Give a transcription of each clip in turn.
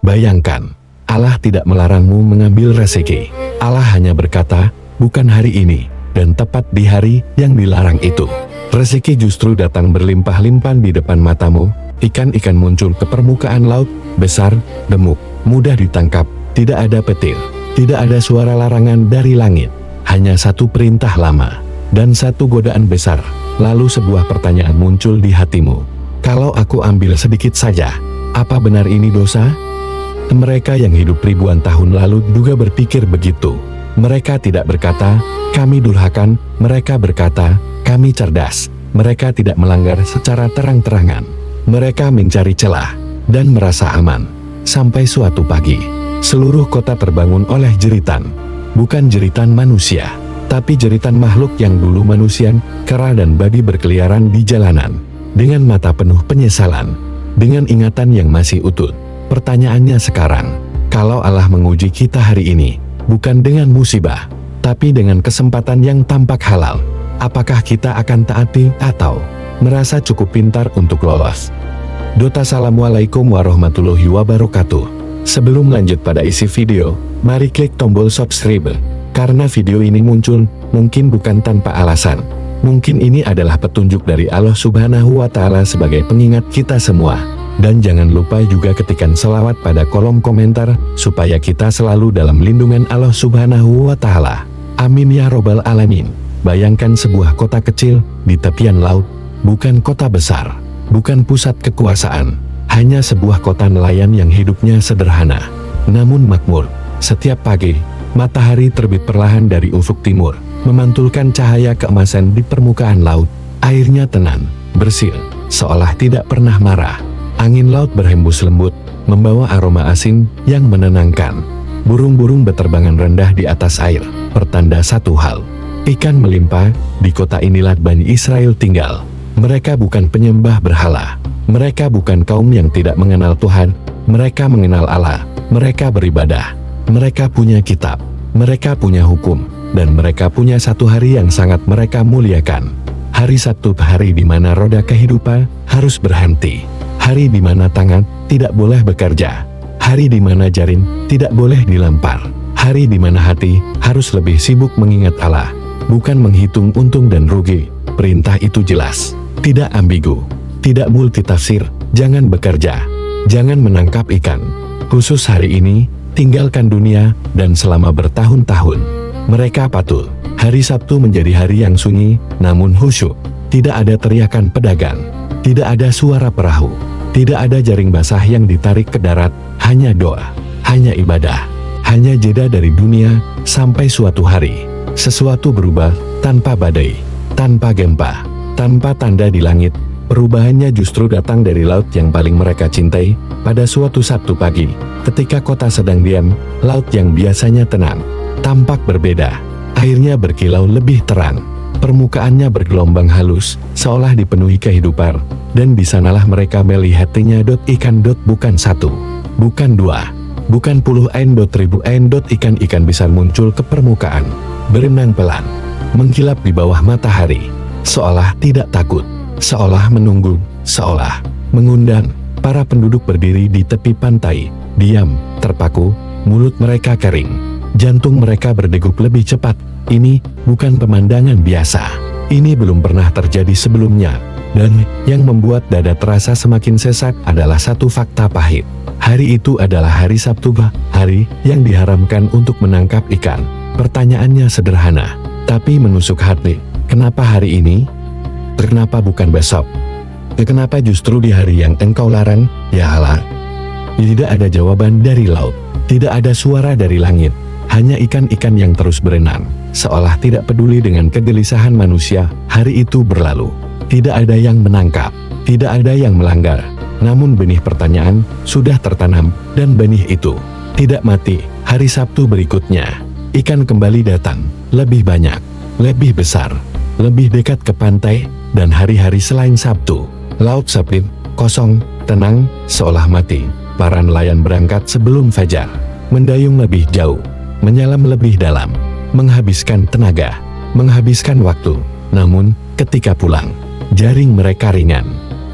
Bayangkan, Allah tidak melarangmu mengambil rezeki. Allah hanya berkata, bukan hari ini, dan tepat di hari yang dilarang itu. Rezeki justru datang berlimpah-limpah di depan matamu. Ikan-ikan muncul ke permukaan laut, besar, gemuk, mudah ditangkap, tidak ada petir, tidak ada suara larangan dari langit. Hanya satu perintah lama, dan satu godaan besar. Lalu sebuah pertanyaan muncul di hatimu. Kalau aku ambil sedikit saja, apa benar ini dosa? Mereka yang hidup ribuan tahun lalu juga berpikir begitu. Mereka tidak berkata, kami durhakan, mereka berkata, kami cerdas. Mereka tidak melanggar secara terang-terangan. Mereka mencari celah, dan merasa aman. Sampai suatu pagi, seluruh kota terbangun oleh jeritan. Bukan jeritan manusia, tapi jeritan makhluk yang dulu manusia, kera dan babi berkeliaran di jalanan. Dengan mata penuh penyesalan, dengan ingatan yang masih utuh. Pertanyaannya sekarang, kalau Allah menguji kita hari ini, bukan dengan musibah, tapi dengan kesempatan yang tampak halal, apakah kita akan taati atau merasa cukup pintar untuk lolos? Assalamualaikum warahmatullahi wabarakatuh. Sebelum lanjut pada isi video, mari klik tombol subscribe, karena video ini muncul, mungkin bukan tanpa alasan. Mungkin ini adalah petunjuk dari Allah Subhanahu wa Ta'ala sebagai pengingat kita semua. Dan jangan lupa juga ketikkan selawat pada kolom komentar, supaya kita selalu dalam lindungan Allah Subhanahu wa Ta'ala. Amin ya robbal alamin. Bayangkan sebuah kota kecil di tepian laut, bukan kota besar, bukan pusat kekuasaan, hanya sebuah kota nelayan yang hidupnya sederhana, namun makmur. Setiap pagi, matahari terbit perlahan dari ufuk timur, memantulkan cahaya keemasan di permukaan laut. Airnya tenang, bersih, seolah tidak pernah marah. Angin laut berhembus lembut, membawa aroma asin yang menenangkan. Burung-burung beterbangan rendah di atas air, pertanda satu hal. Ikan melimpah, di kota inilah Bani Israel tinggal. Mereka bukan penyembah berhala. Mereka bukan kaum yang tidak mengenal Tuhan. Mereka mengenal Allah. Mereka beribadah. Mereka punya kitab. Mereka punya hukum. Dan mereka punya satu hari yang sangat mereka muliakan. Hari Sabtu, hari di mana roda kehidupan harus berhenti. Hari di mana tangan tidak boleh bekerja. Hari di mana jaring tidak boleh dilempar. Hari di mana hati harus lebih sibuk mengingat Allah, bukan menghitung untung dan rugi. Perintah itu jelas, tidak ambigu, tidak multitafsir. Jangan bekerja, jangan menangkap ikan. Khusus hari ini, tinggalkan dunia, dan selama bertahun-tahun, mereka patuh. Hari Sabtu menjadi hari yang sunyi, namun khusyuk. Tidak ada teriakan pedagang, tidak ada suara perahu, tidak ada jaring basah yang ditarik ke darat. Hanya doa, hanya ibadah, hanya jeda dari dunia, sampai suatu hari, sesuatu berubah, tanpa badai, tanpa gempa, tanpa tanda di langit. Perubahannya justru datang dari laut yang paling mereka cintai. Pada suatu Sabtu pagi, ketika kota sedang diam, laut yang biasanya tenang, tampak berbeda. Airnya berkilau lebih terang, permukaannya bergelombang halus, seolah dipenuhi kehidupan. Dan di sanalah mereka melihatnya. Ikan. Bukan satu, bukan dua, bukan puluh ribu ikan-ikan besar muncul ke permukaan, berenang pelan, mengkilap di bawah matahari, seolah tidak takut, seolah menunggu, seolah mengundang. Para penduduk berdiri di tepi pantai, diam, terpaku, mulut mereka kering, jantung mereka berdegup lebih cepat. Ini bukan pemandangan biasa, ini belum pernah terjadi sebelumnya. Dan yang membuat dada terasa semakin sesak adalah satu fakta pahit. Hari itu adalah hari Sabtu, hari yang diharamkan untuk menangkap ikan. Pertanyaannya sederhana, tapi menusuk hati. Kenapa hari ini? Kenapa bukan besok? Kenapa justru di hari yang engkau larang, ya Allah? Tidak ada jawaban dari laut, tidak ada suara dari langit, hanya ikan-ikan yang terus berenang, seolah tidak peduli dengan kegelisahan manusia. Hari itu berlalu. Tidak ada yang menangkap, tidak ada yang melanggar. Namun benih pertanyaan sudah tertanam, dan benih itu tidak mati. Hari Sabtu berikutnya, ikan kembali datang, lebih banyak, lebih besar, lebih dekat ke pantai. Dan hari-hari selain Sabtu, laut sepi, kosong, tenang, seolah mati. Para nelayan berangkat sebelum fajar, mendayung lebih jauh, menyelam lebih dalam, menghabiskan tenaga, menghabiskan waktu. Namun, ketika pulang, jaring mereka ringan,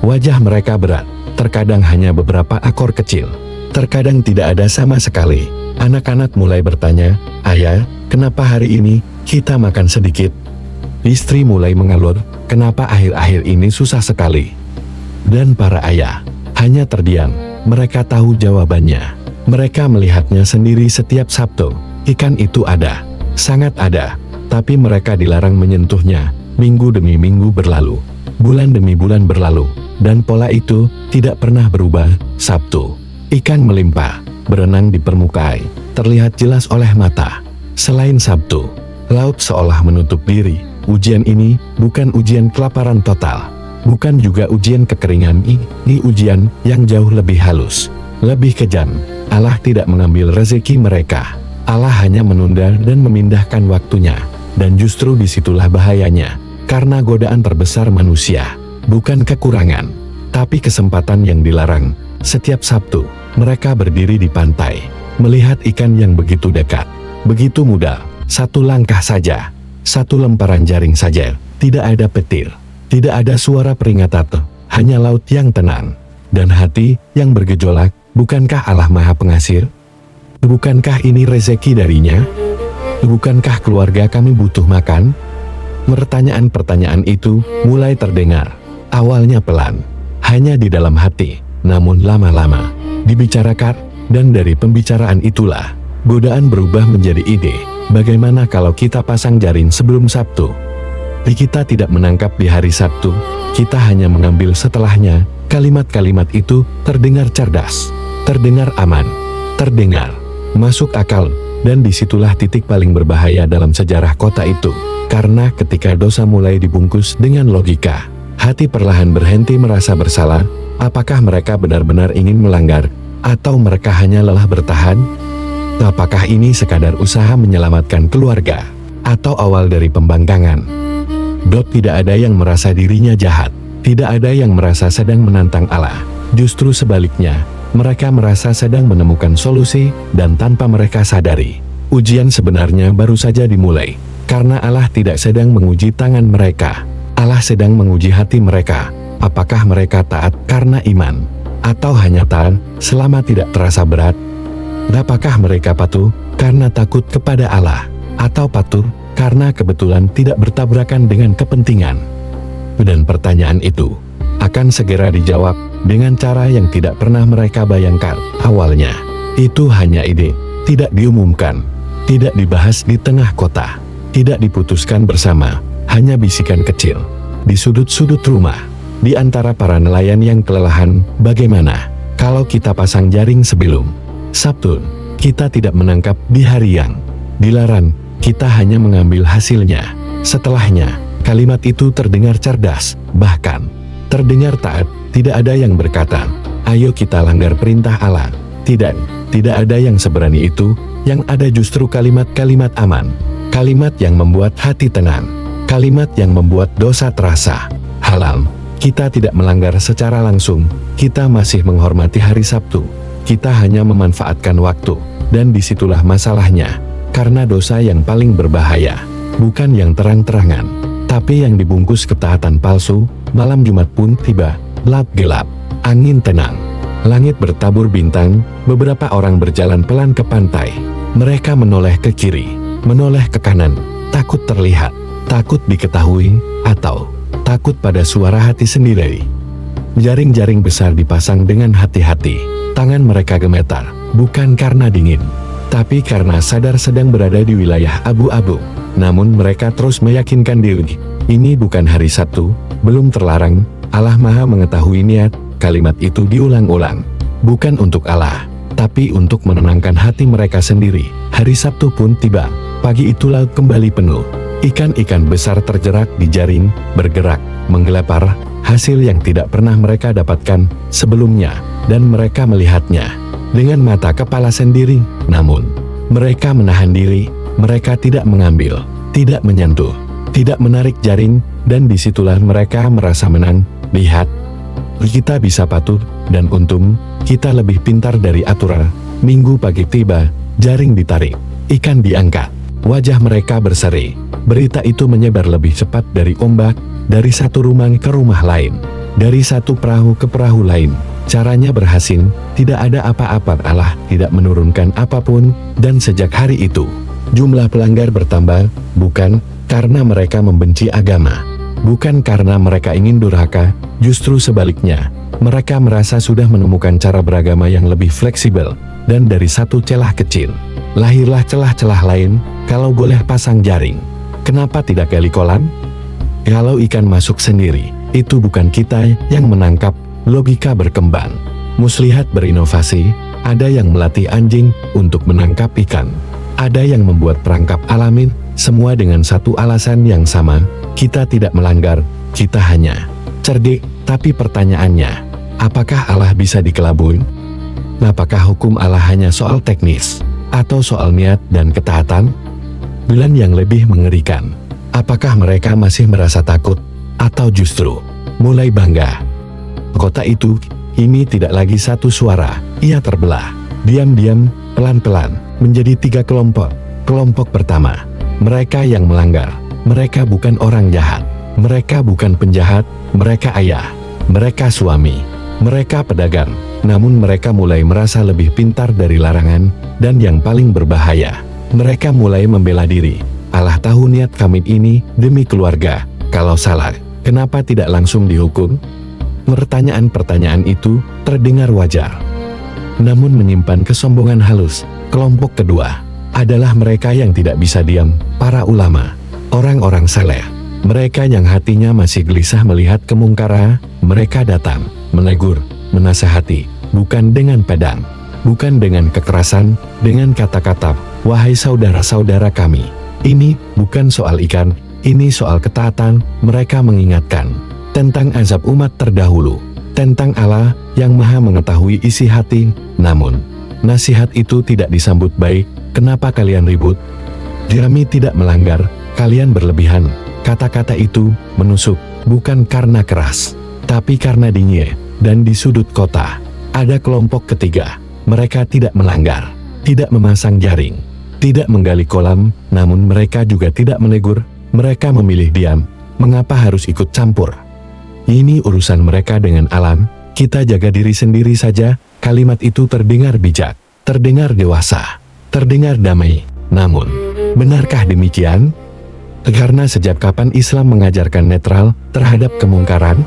wajah mereka berat, terkadang hanya beberapa ekor kecil. Terkadang tidak ada sama sekali. Anak-anak mulai bertanya, "Ayah, kenapa hari ini kita makan sedikit?" Istri mulai mengalur, "Kenapa akhir-akhir ini susah sekali?" Dan para ayah hanya terdiam. Mereka tahu jawabannya. Mereka melihatnya sendiri setiap Sabtu. Ikan itu ada, sangat ada, tapi mereka dilarang menyentuhnya. Minggu demi minggu berlalu, bulan demi bulan berlalu, dan pola itu tidak pernah berubah. Sabtu, ikan melimpah, berenang di permukaan, terlihat jelas oleh mata. Selain Sabtu, laut seolah menutup diri. Ujian ini bukan ujian kelaparan total, bukan juga ujian kekeringan. Ini ujian yang jauh lebih halus, lebih kejam. Allah tidak mengambil rezeki mereka. Allah hanya menunda dan memindahkan waktunya. Dan justru disitulah bahayanya, karena godaan terbesar manusia bukan kekurangan, tapi kesempatan yang dilarang. Setiap Sabtu, mereka berdiri di pantai, melihat ikan yang begitu dekat, begitu mudah. Satu langkah saja, satu lemparan jaring saja, tidak ada petir, tidak ada suara peringatan, hanya laut yang tenang, dan hati yang bergejolak. Bukankah Allah Maha Pengasih? Bukankah ini rezeki darinya? Bukankah keluarga kami butuh makan? Pertanyaan-pertanyaan itu mulai terdengar, awalnya pelan, hanya di dalam hati, namun lama-lama dibicarakan, dan dari pembicaraan itulah godaan berubah menjadi ide. Bagaimana kalau kita pasang jaring sebelum Sabtu? Kita tidak menangkap di hari Sabtu, kita hanya mengambil setelahnya. Kalimat-kalimat itu terdengar cerdas, terdengar aman, terdengar masuk akal, dan disitulah titik paling berbahaya dalam sejarah kota itu. Karena ketika dosa mulai dibungkus dengan logika, hati perlahan berhenti merasa bersalah. Apakah mereka benar-benar ingin melanggar, atau mereka hanya lelah bertahan? Apakah ini sekadar usaha menyelamatkan keluarga, atau awal dari pembangkangan? Tidak ada yang merasa dirinya jahat, tidak ada yang merasa sedang menantang Allah. Justru sebaliknya, mereka merasa sedang menemukan solusi, dan tanpa mereka sadari, ujian sebenarnya baru saja dimulai. Karena Allah tidak sedang menguji tangan mereka, Allah sedang menguji hati mereka. Apakah mereka taat karena iman, atau hanya taat selama tidak terasa berat? Apakah mereka patuh karena takut kepada Allah, atau patuh karena kebetulan tidak bertabrakan dengan kepentingan? Dan pertanyaan itu akan segera dijawab dengan cara yang tidak pernah mereka bayangkan awalnya. Itu hanya ide, tidak diumumkan, tidak dibahas di tengah kota, tidak diputuskan bersama, hanya bisikan kecil di sudut-sudut rumah, di antara para nelayan yang kelelahan. Bagaimana kalau kita pasang jaring sebelum Sabtu? Kita tidak menangkap di hari yang dilarang, kita hanya mengambil hasilnya. Setelahnya, kalimat itu terdengar cerdas, bahkan terdengar taat. Tidak ada yang berkata, "Ayo kita langgar perintah Allah." Tidak, tidak ada yang seberani itu. Yang ada justru kalimat-kalimat aman, kalimat yang membuat hati tenang, kalimat yang membuat dosa terasa halal. Kita tidak melanggar secara langsung, kita masih menghormati hari Sabtu. Kita hanya memanfaatkan waktu, dan disitulah masalahnya. Karena dosa yang paling berbahaya bukan yang terang-terangan, tapi yang dibungkus ketaatan palsu. Malam Jumat pun tiba, laut gelap, angin tenang, langit bertabur bintang. Beberapa orang berjalan pelan ke pantai. Mereka menoleh ke kiri, menoleh ke kanan, takut terlihat, takut diketahui, atau takut pada suara hati sendiri. Jaring-jaring besar dipasang dengan hati-hati. Tangan mereka gemetar, bukan karena dingin, tapi karena sadar sedang berada di wilayah abu-abu. Namun mereka terus meyakinkan diri, ini bukan hari Sabtu, belum terlarang. Allah Maha mengetahui niat. Kalimat itu diulang-ulang, bukan untuk Allah, tapi untuk menenangkan hati mereka sendiri. Hari Sabtu pun tiba. Pagi itu laut kembali penuh. Ikan-ikan besar terjerat di jaring, bergerak, menggelepar, hasil yang tidak pernah mereka dapatkan sebelumnya, dan mereka melihatnya dengan mata kepala sendiri. Namun, mereka menahan diri, mereka tidak mengambil, tidak menyentuh, tidak menarik jaring, dan disitulah mereka merasa menang. Lihat, kita bisa patuh, dan untung, kita lebih pintar dari aturan. Minggu pagi tiba, jaring ditarik, ikan diangkat, wajah mereka berseri. Berita itu menyebar lebih cepat dari ombak, dari satu rumah ke rumah lain, dari satu perahu ke perahu lain. Caranya berhasil, tidak ada apa-apa, Allah tidak menurunkan apapun, dan sejak hari itu, jumlah pelanggar bertambah, bukan karena mereka membenci agama, bukan karena mereka ingin durhaka, justru sebaliknya, mereka merasa sudah menemukan cara beragama yang lebih fleksibel, dan dari satu celah kecil, lahirlah celah-celah lain. Kalau boleh pasang jaring, kenapa tidak gali kolam? Kalau ikan masuk sendiri, itu bukan kita yang menangkap. Logika berkembang. Muslihat berinovasi, ada yang melatih anjing untuk menangkap ikan. Ada yang membuat perangkap alami, semua dengan satu alasan yang sama, kita tidak melanggar, kita hanya cerdik. Tapi pertanyaannya, apakah Allah bisa dikelabui? Apakah hukum Allah hanya soal teknis, atau soal niat dan ketaatan? Bulan yang lebih mengerikan, apakah mereka masih merasa takut, atau justru mulai bangga? Kota itu, ini tidak lagi satu suara, ia terbelah, diam-diam, pelan-pelan, menjadi 3 kelompok. Kelompok pertama, mereka yang melanggar, mereka bukan orang jahat, mereka bukan penjahat, mereka ayah, mereka suami, mereka pedagang, namun mereka mulai merasa lebih pintar dari larangan, dan yang paling berbahaya, mereka mulai membela diri. Allah tahu niat kami ini demi keluarga, kalau salah, kenapa tidak langsung dihukum? Pertanyaan-pertanyaan itu terdengar wajar, namun menyimpan kesombongan halus. Kelompok kedua adalah mereka yang tidak bisa diam, para ulama, orang-orang saleh, mereka yang hatinya masih gelisah melihat kemungkaran. Mereka datang, menegur, menasihati, bukan dengan pedang, bukan dengan kekerasan, dengan kata-kata, wahai saudara-saudara kami, ini bukan soal ikan, ini soal ketaatan. Mereka mengingatkan tentang azab umat terdahulu, tentang Allah yang maha mengetahui isi hati. Namun, nasihat itu tidak disambut baik. Kenapa kalian ribut? Kami tidak melanggar, kalian berlebihan. Kata-kata itu menusuk, bukan karena keras, tapi karena dingin. Dan di sudut kota, ada kelompok ketiga. Mereka tidak melanggar, tidak memasang jaring, tidak menggali kolam, namun mereka juga tidak menegur. Mereka memilih diam. Mengapa harus ikut campur? Ini urusan mereka dengan alam, kita jaga diri sendiri saja. Kalimat itu terdengar bijak, terdengar dewasa, terdengar damai. Namun, benarkah demikian? Karena sejak kapan Islam mengajarkan netral terhadap kemungkaran?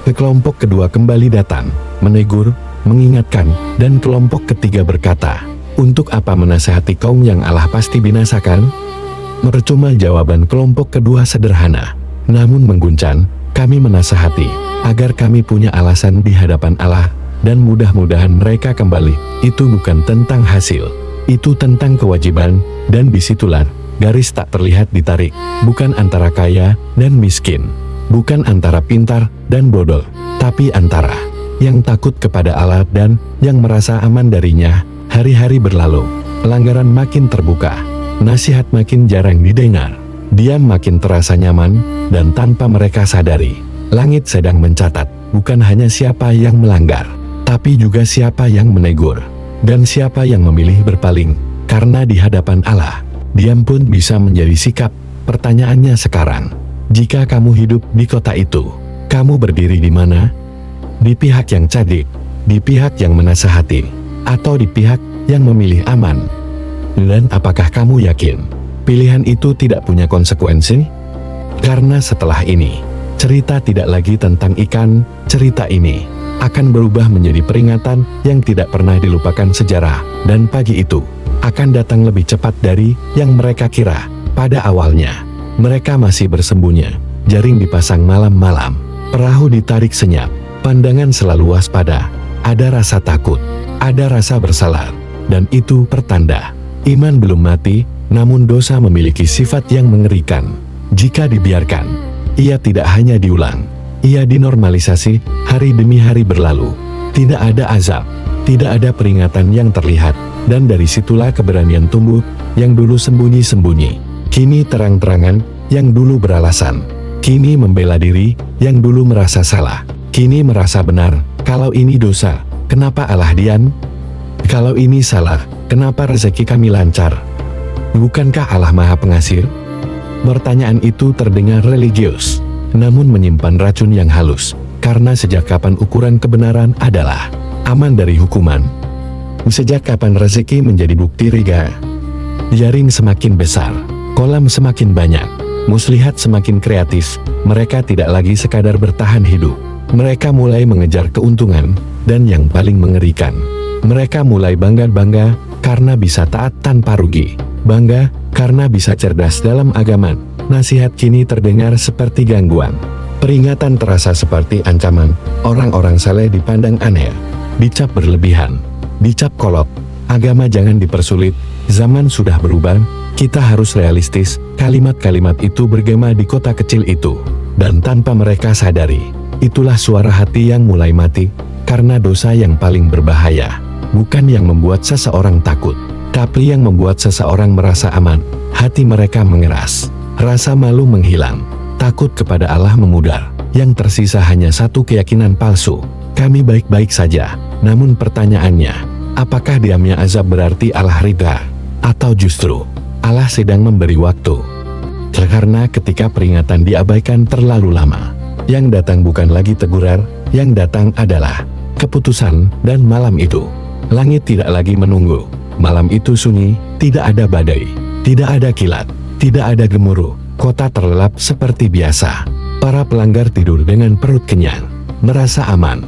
Kelompok kedua kembali datang, menegur, mengingatkan, dan kelompok ketiga berkata, untuk apa menasihati kaum yang Allah pasti binasakan? Percuma. Jawaban kelompok kedua sederhana, namun mengguncang. Kami menasihati agar kami punya alasan di hadapan Allah, dan mudah-mudahan mereka kembali. Itu bukan tentang hasil, itu tentang kewajiban, dan disitulah garis tak terlihat ditarik, bukan antara kaya dan miskin, bukan antara pintar dan bodoh, tapi antara yang takut kepada Allah dan yang merasa aman darinya. Hari-hari berlalu, pelanggaran makin terbuka, nasihat makin jarang didengar, diam makin terasa nyaman, dan tanpa mereka sadari, langit sedang mencatat, bukan hanya siapa yang melanggar, tapi juga siapa yang menegur, dan siapa yang memilih berpaling. Karena di hadapan Allah, diam pun bisa menjadi sikap. Pertanyaannya sekarang, jika kamu hidup di kota itu, kamu berdiri di mana? Di pihak yang cerdik, di pihak yang menasihati, atau di pihak yang memilih aman? Dan apakah kamu yakin pilihan itu tidak punya konsekuensi? Karena setelah ini, cerita tidak lagi tentang ikan. Cerita ini akan berubah menjadi peringatan yang tidak pernah dilupakan sejarah, dan pagi itu akan datang lebih cepat dari yang mereka kira. Pada awalnya, mereka masih bersembunyi, jaring dipasang malam-malam, perahu ditarik senyap, pandangan selalu waspada, ada rasa takut, ada rasa bersalah, dan itu pertanda iman belum mati. Namun dosa memiliki sifat yang mengerikan. Jika dibiarkan, ia tidak hanya diulang, ia dinormalisasi. Hari demi hari berlalu, tidak ada azab, tidak ada peringatan yang terlihat, dan dari situlah keberanian tumbuh. Yang dulu sembunyi-sembunyi, kini terang-terangan. Yang dulu beralasan, kini membela diri. Yang dulu merasa salah, kini merasa benar. Kalau ini dosa, kenapa Allah diam? Kalau ini salah, kenapa rezeki kami lancar? Bukankah Allah Maha Pengasih? Pertanyaan itu terdengar religius, namun menyimpan racun yang halus. Karena sejak kapan ukuran kebenaran adalah aman dari hukuman? Sejak kapan rezeki menjadi bukti riga? Jaring semakin besar, kolam semakin banyak, muslihat semakin kreatif. Mereka tidak lagi sekadar bertahan hidup. Mereka mulai mengejar keuntungan, dan yang paling mengerikan, mereka mulai bangga-bangga karena bisa taat tanpa rugi. Bangga karena bisa cerdas dalam agama. Nasihat kini terdengar seperti gangguan. Peringatan terasa seperti ancaman. Orang-orang saleh dipandang aneh, dicap berlebihan, dicap kolot. Agama jangan dipersulit, zaman sudah berubah, kita harus realistis. Kalimat-kalimat itu bergema di kota kecil itu. Dan tanpa mereka sadari, itulah suara hati yang mulai mati, karena dosa yang paling berbahaya bukan yang membuat seseorang takut, tapi yang membuat seseorang merasa aman. Hati mereka mengeras, rasa malu menghilang, takut kepada Allah memudar. Yang tersisa hanya satu keyakinan palsu, kami baik-baik saja. Namun pertanyaannya, apakah diamnya azab berarti Allah ridha? Atau justru Allah sedang memberi waktu? Karena ketika peringatan diabaikan terlalu lama, yang datang bukan lagi teguran, yang datang adalah keputusan. Dan malam itu, langit tidak lagi menunggu. Malam itu sunyi, tidak ada badai, tidak ada kilat, tidak ada gemuruh. Kota terlelap seperti biasa. Para pelanggar tidur dengan perut kenyang, merasa aman,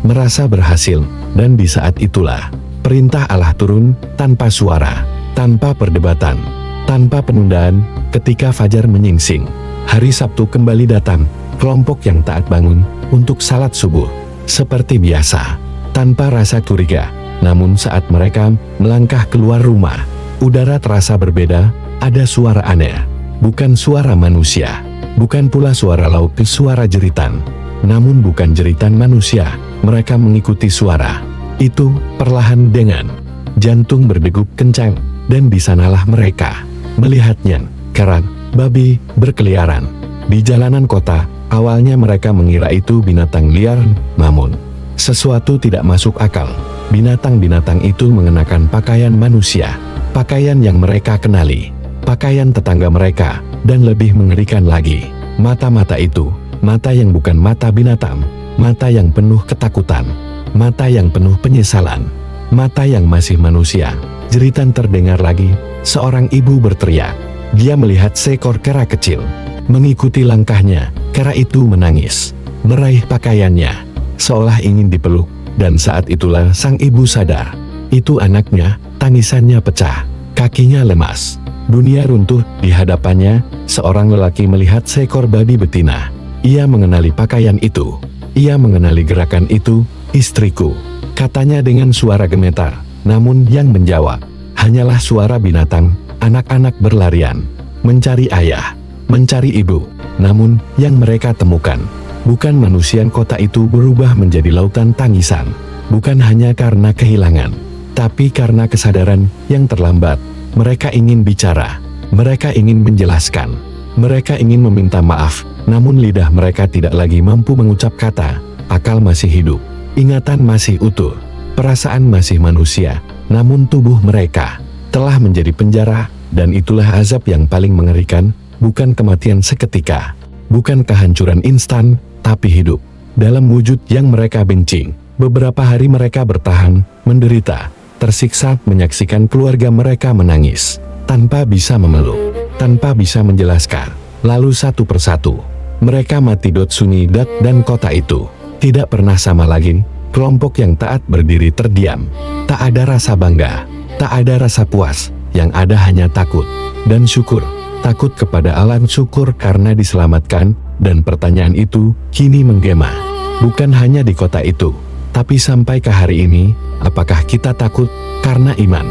merasa berhasil. Dan di saat itulah, perintah Allah turun, tanpa suara, tanpa perdebatan, tanpa penundaan. Ketika fajar menyingsing, hari Sabtu kembali datang. Kelompok yang taat bangun untuk salat subuh, seperti biasa, tanpa rasa curiga. Namun saat mereka melangkah keluar rumah, udara terasa berbeda. Ada suara aneh, bukan suara manusia, bukan pula suara lauk, suara jeritan. Namun bukan jeritan manusia. Mereka mengikuti suara itu perlahan dengan jantung berdegup kencang. Dan di sanalah mereka melihatnya, kerat, babi berkeliaran di jalanan kota. Awalnya mereka mengira itu binatang liar, namun sesuatu tidak masuk akal. Binatang-binatang itu mengenakan pakaian manusia, pakaian yang mereka kenali, pakaian tetangga mereka. Dan lebih mengerikan lagi, mata-mata itu, mata yang bukan mata binatang, mata yang penuh ketakutan, mata yang penuh penyesalan, mata yang masih manusia. Jeritan terdengar lagi, seorang ibu berteriak. Dia melihat seekor kera kecil mengikuti langkahnya. Kera itu menangis, meraih pakaiannya, seolah ingin dipeluk. Dan saat itulah sang ibu sadar, itu anaknya. Tangisannya pecah, kakinya lemas, dunia runtuh di hadapannya. Seorang lelaki melihat seekor babi betina. Ia mengenali pakaian itu, ia mengenali gerakan itu. Istriku, katanya dengan suara gemetar. Namun yang menjawab hanyalah suara binatang. Anak-anak berlarian, mencari ayah, mencari ibu. Namun yang mereka temukan bukan manusia. Kota itu berubah menjadi lautan tangisan, bukan hanya karena kehilangan, tapi karena kesadaran yang terlambat. Mereka ingin bicara, mereka ingin menjelaskan, mereka ingin meminta maaf. Namun lidah mereka tidak lagi mampu mengucap kata. Akal masih hidup, ingatan masih utuh, perasaan masih manusia. Namun tubuh mereka telah menjadi penjara. Dan itulah azab yang paling mengerikan. Bukan kematian seketika, bukan kehancuran instan, tapi hidup dalam wujud yang mereka benci. Beberapa hari mereka bertahan, menderita, tersiksa, menyaksikan keluarga mereka menangis, tanpa bisa memeluk, tanpa bisa menjelaskan. Lalu satu persatu, mereka mati. Sunyi dan kota itu tidak pernah sama lagi. Kelompok yang taat berdiri terdiam. Tak ada rasa bangga, tak ada rasa puas. Yang ada hanya takut dan syukur. Takut kepada alam, syukur karena diselamatkan. Dan pertanyaan itu kini menggema, bukan hanya di kota itu, tapi sampai ke hari ini. Apakah kita takut karena iman,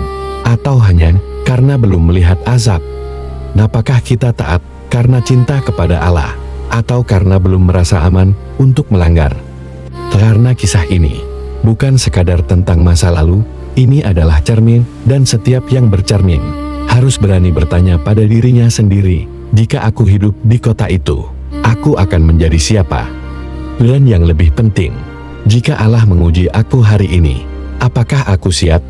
atau hanya karena belum melihat azab? Apakah kita taat karena cinta kepada Allah, atau karena belum merasa aman untuk melanggar? Karena kisah ini bukan sekadar tentang masa lalu. Ini adalah cermin, dan setiap yang bercermin harus berani bertanya pada dirinya sendiri, jika aku hidup di kota itu, aku akan menjadi siapa? Dan yang lebih penting, jika Allah menguji aku hari ini, apakah aku siap?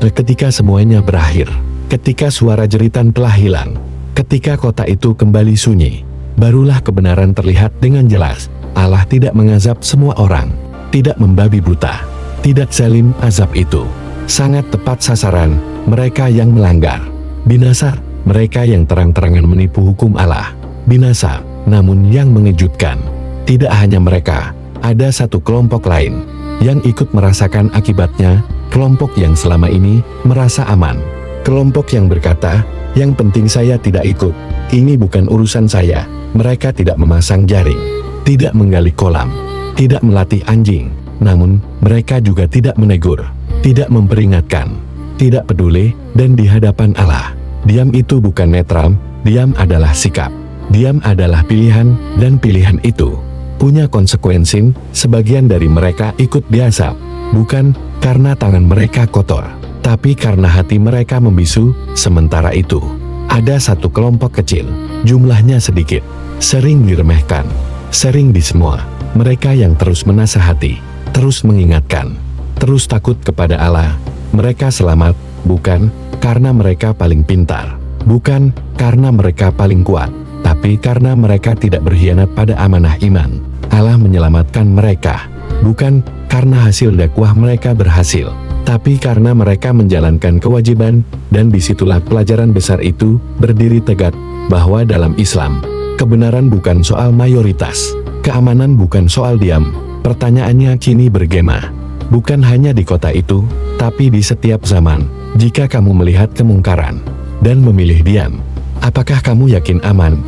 Ketika semuanya berakhir, ketika suara jeritan telah hilang, ketika kota itu kembali sunyi, barulah kebenaran terlihat dengan jelas. Allah tidak mengazab semua orang, tidak membabi buta, tidak zalim. Azab itu sangat tepat sasaran mereka yang melanggar. Binasa mereka yang terang-terangan menipu hukum Allah. Binasa. Namun yang mengejutkan, tidak hanya mereka, ada satu kelompok lain yang ikut merasakan akibatnya, kelompok yang selama ini merasa aman. Kelompok yang berkata, yang penting saya tidak ikut, ini bukan urusan saya. Mereka tidak memasang jaring, tidak menggali kolam, tidak melatih anjing, namun mereka juga tidak menegur, tidak memperingatkan, tidak peduli, dan di hadapan Allah, diam itu bukan netral, diam adalah sikap. Diam adalah pilihan, dan pilihan itu punya konsekuensi. Sebagian dari mereka ikut diazab, bukan karena tangan mereka kotor, tapi karena hati mereka membisu. Sementara itu, ada satu kelompok kecil, jumlahnya sedikit, sering diremehkan, sering disemua. Mereka yang terus menasihati, terus mengingatkan, terus takut kepada Allah. Mereka selamat, bukan karena mereka paling pintar, bukan karena mereka paling kuat, tapi karena mereka tidak berkhianat pada amanah iman. Allah menyelamatkan mereka, bukan karena hasil dakwah mereka berhasil, tapi karena mereka menjalankan kewajiban. Dan disitulah pelajaran besar itu berdiri tegak, bahwa dalam Islam, kebenaran bukan soal mayoritas, keamanan bukan soal diam. Pertanyaannya kini bergema, bukan hanya di kota itu, tapi di setiap zaman. Jika kamu melihat kemungkaran dan memilih diam, apakah kamu yakin aman?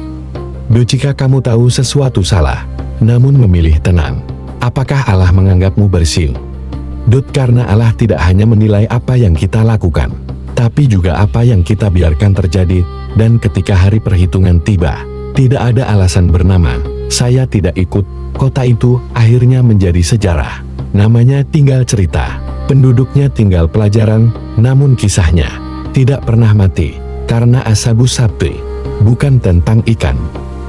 Jika kamu tahu sesuatu salah, namun memilih tenang, apakah Allah menganggapmu bersih? Karena Allah tidak hanya menilai apa yang kita lakukan, tapi juga apa yang kita biarkan terjadi. Dan ketika hari perhitungan tiba, tidak ada alasan bernama, saya tidak ikut. Kota itu akhirnya menjadi sejarah. Namanya tinggal cerita, penduduknya tinggal pelajaran, namun kisahnya tidak pernah mati. Karena Ashabus Sabti bukan tentang ikan,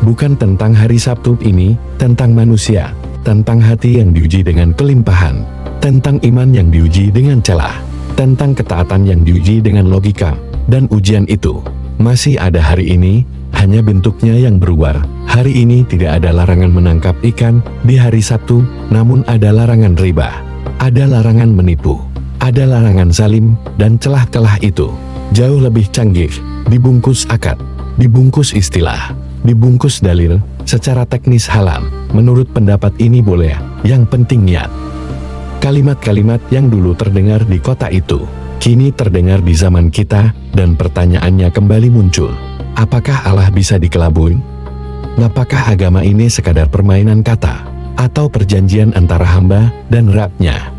bukan tentang hari Sabtu ini, tentang manusia, tentang hati yang diuji dengan kelimpahan, tentang iman yang diuji dengan celah, tentang ketaatan yang diuji dengan logika. Dan ujian itu masih ada hari ini, hanya bentuknya yang berubah. Hari ini tidak ada larangan menangkap ikan di hari Sabtu, namun ada larangan riba, ada larangan menipu, ada larangan zalim, dan celah-celah itu jauh lebih canggih, dibungkus akad, dibungkus istilah, dibungkus dalil. Secara teknis halal, menurut pendapat ini boleh, yang penting niat. Kalimat-kalimat yang dulu terdengar di kota itu, kini terdengar di zaman kita, dan pertanyaannya kembali muncul. Apakah Allah bisa dikelabui? Apakah agama ini sekadar permainan kata, atau perjanjian antara hamba dan Rabb-Nya?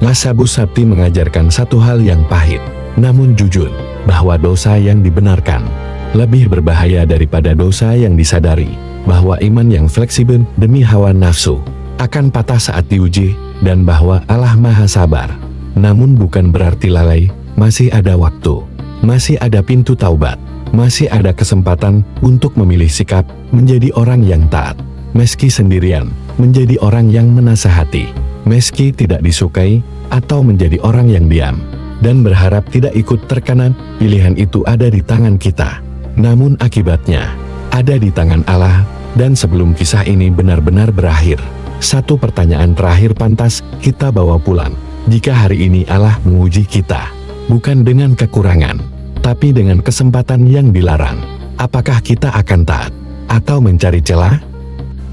Ashabus Sabti mengajarkan satu hal yang pahit, namun jujur, bahwa dosa yang dibenarkan lebih berbahaya daripada dosa yang disadari, bahwa iman yang fleksibel demi hawa nafsu akan patah saat diuji, dan bahwa Allah Maha Sabar. Namun bukan berarti lalai, masih ada waktu, masih ada pintu taubat, masih ada kesempatan untuk memilih sikap menjadi orang yang taat, meski sendirian, menjadi orang yang menasihati, meski tidak disukai, atau menjadi orang yang diam dan berharap tidak ikut terkena. Pilihan itu ada di tangan kita, namun akibatnya ada di tangan Allah. Dan sebelum kisah ini benar-benar berakhir, satu pertanyaan terakhir pantas kita bawa pulang. Jika hari ini Allah menguji kita, bukan dengan kekurangan, tapi dengan kesempatan yang dilarang, apakah kita akan taat atau mencari celah?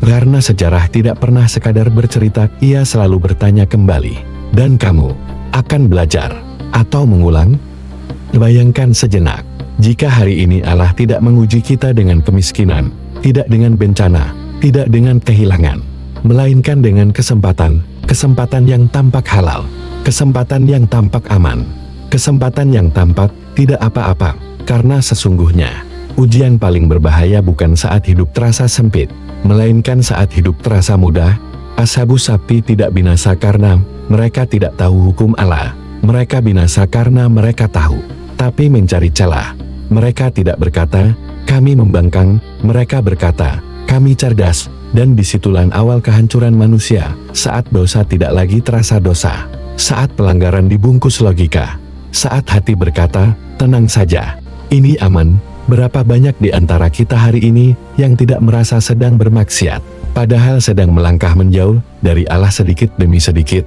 Karena sejarah tidak pernah sekadar bercerita, ia selalu bertanya kembali. Dan kamu akan belajar atau mengulang? Bayangkan sejenak, jika hari ini Allah tidak menguji kita dengan kemiskinan, tidak dengan bencana, tidak dengan kehilangan, melainkan dengan kesempatan, kesempatan yang tampak halal, kesempatan yang tampak aman, kesempatan yang tampak tidak apa-apa. Karena sesungguhnya, ujian paling berbahaya bukan saat hidup terasa sempit, melainkan saat hidup terasa mudah. Ashabus Sabti tidak binasa karena mereka tidak tahu hukum Allah, mereka binasa karena mereka tahu, tapi mencari celah. Mereka tidak berkata, kami membangkang, mereka berkata, kami cerdas. Dan disitulah awal kehancuran manusia, saat dosa tidak lagi terasa dosa, saat pelanggaran dibungkus logika, saat hati berkata, tenang saja, ini aman. Berapa banyak di antara kita hari ini yang tidak merasa sedang bermaksiat, padahal sedang melangkah menjauh dari Allah sedikit demi sedikit.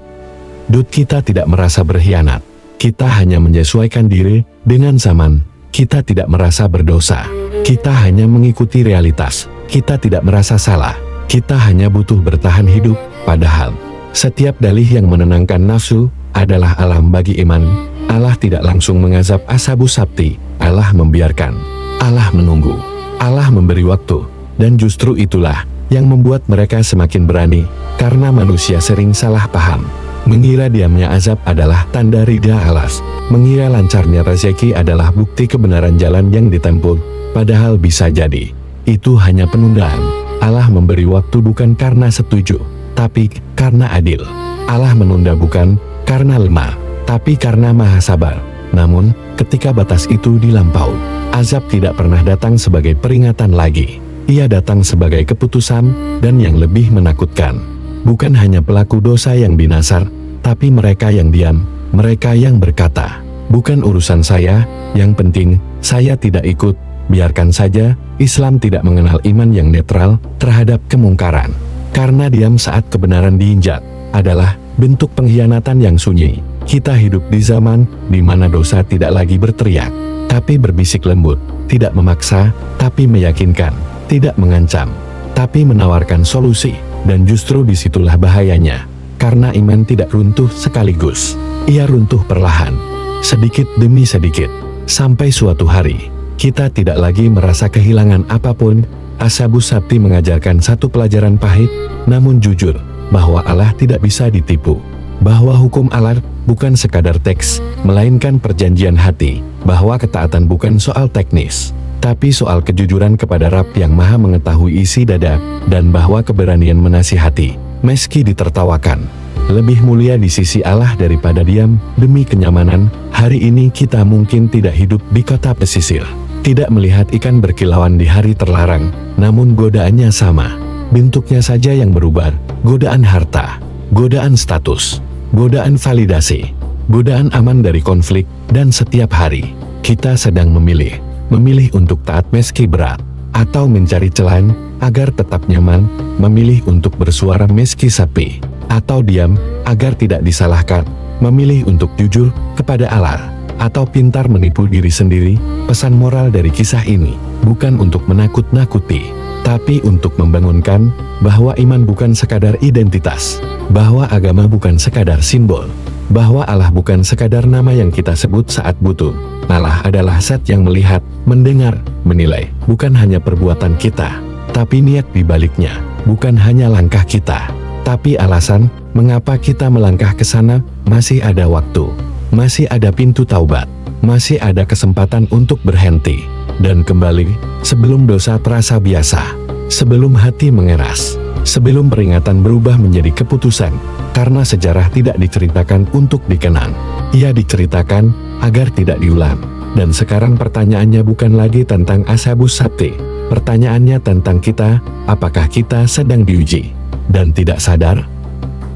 Kita tidak merasa berkhianat. Kita hanya menyesuaikan diri dengan zaman. Kita tidak merasa berdosa. Kita hanya mengikuti realitas. Kita tidak merasa salah. Kita hanya butuh bertahan hidup. Padahal setiap dalih yang menenangkan nafsu adalah alam bagi iman. Allah tidak langsung mengazab ashabus sabti. Allah membiarkan. Allah menunggu. Allah memberi waktu. Dan justru itulah yang membuat mereka semakin berani. Karena manusia sering salah paham. Mengira diamnya azab adalah tanda ridha Allah. Mengira lancarnya rezeki adalah bukti kebenaran jalan yang ditempuh. Padahal bisa jadi itu hanya penundaan. Allah memberi waktu bukan karena setuju, tapi karena adil. Allah menunda bukan karena lemah, tapi karena maha sabar. Namun, ketika batas itu dilampaui, azab tidak pernah datang sebagai peringatan lagi. Ia datang sebagai keputusan, dan yang lebih menakutkan, bukan hanya pelaku dosa yang binasa, tapi mereka yang diam, mereka yang berkata, bukan urusan saya, yang penting, saya tidak ikut, biarkan saja. Islam tidak mengenal iman yang netral terhadap kemungkaran. Karena diam saat kebenaran diinjak, adalah bentuk pengkhianatan yang sunyi. Kita hidup di zaman, di mana dosa tidak lagi berteriak, tapi berbisik lembut, tidak memaksa, tapi meyakinkan, tidak mengancam, tapi menawarkan solusi, dan justru disitulah bahayanya. Karena iman tidak runtuh sekaligus, ia runtuh perlahan, sedikit demi sedikit, sampai suatu hari, kita tidak lagi merasa kehilangan apapun. Ashabus sabti mengajarkan satu pelajaran pahit, namun jujur, bahwa Allah tidak bisa ditipu, bahwa hukum Allah bukan sekadar teks, melainkan perjanjian hati, bahwa ketaatan bukan soal teknis, tapi soal kejujuran kepada Rabb yang maha mengetahui isi dada, dan bahwa keberanian menasihati, meski ditertawakan, lebih mulia di sisi Allah daripada diam demi kenyamanan. Hari ini kita mungkin tidak hidup di kota pesisir, tidak melihat ikan berkilauan di hari terlarang, namun godaannya sama. Bentuknya saja yang berubah, godaan harta, godaan status, godaan validasi, godaan aman dari konflik, dan setiap hari, kita sedang memilih untuk taat meski berat, atau mencari celah agar tetap nyaman, memilih untuk bersuara meski sepi, atau diam agar tidak disalahkan, memilih untuk jujur kepada Allah, atau pintar menipu diri sendiri. Pesan moral dari kisah ini bukan untuk menakut-nakuti, tapi untuk membangunkan bahwa iman bukan sekadar identitas, bahwa agama bukan sekadar simbol, bahwa Allah bukan sekadar nama yang kita sebut saat butuh. Allah adalah Zat yang melihat, mendengar, menilai, bukan hanya perbuatan kita, tapi niat di baliknya, bukan hanya langkah kita, tapi alasan mengapa kita melangkah ke sana. Masih ada waktu, masih ada pintu taubat, masih ada kesempatan untuk berhenti dan kembali sebelum dosa terasa biasa, sebelum hati mengeras, sebelum peringatan berubah menjadi keputusan. Karena sejarah tidak diceritakan untuk dikenang, ia diceritakan agar tidak diulang. Dan sekarang pertanyaannya bukan lagi tentang ashabus sabti, pertanyaannya tentang kita. Apakah kita sedang diuji dan tidak sadar?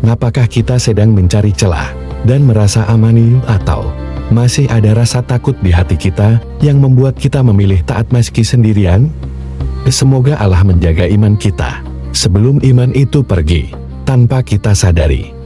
Apakah kita sedang mencari celah dan merasa aman, atau masih ada rasa takut di hati kita yang membuat kita memilih taat meski sendirian? Semoga Allah menjaga iman kita sebelum iman itu pergi tanpa kita sadari.